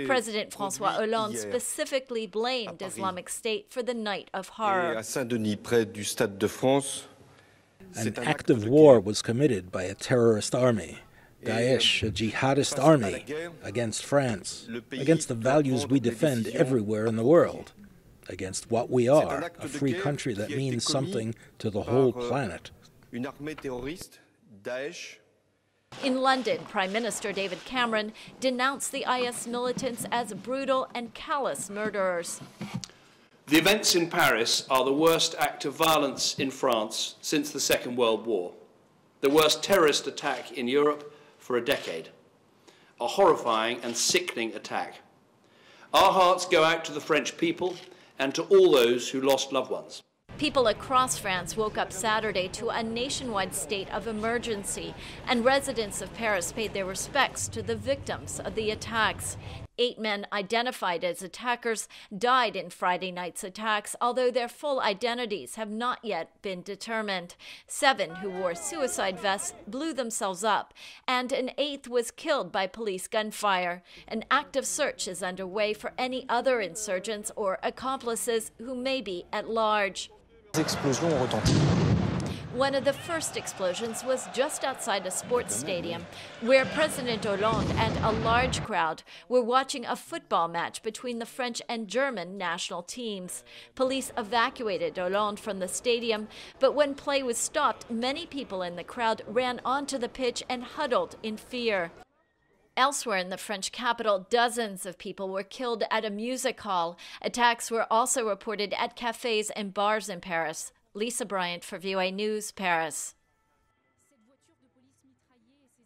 President François Hollande specifically blamed Islamic State for the night of horror. An act of war was committed by a terrorist army, Daesh, a jihadist army, against France, against the values we defend everywhere in the world, against what we are, a free country that means something to the whole planet. In London, Prime Minister David Cameron denounced the IS militants as brutal and callous murderers. The events in Paris are the worst act of violence in France since the Second World War, the worst terrorist attack in Europe for a decade, a horrifying and sickening attack. Our hearts go out to the French people and to all those who lost loved ones. People across France woke up Saturday to a nationwide state of emergency, and residents of Paris paid their respects to the victims of the attacks. 8 men identified as attackers died in Friday night's attacks, although their full identities have not yet been determined. 7 who wore suicide vests blew themselves up, and an 8th was killed by police gunfire. An active search is underway for any other insurgents or accomplices who may be at large. One of the first explosions was just outside a sports stadium, where President Hollande and a large crowd were watching a football match between the French and German national teams. Police evacuated Hollande from the stadium, but when play was stopped, many people in the crowd ran onto the pitch and huddled in fear. Elsewhere in the French capital, dozens of people were killed at a music hall. Attacks were also reported at cafes and bars in Paris. Lisa Bryant for VOA News, Paris.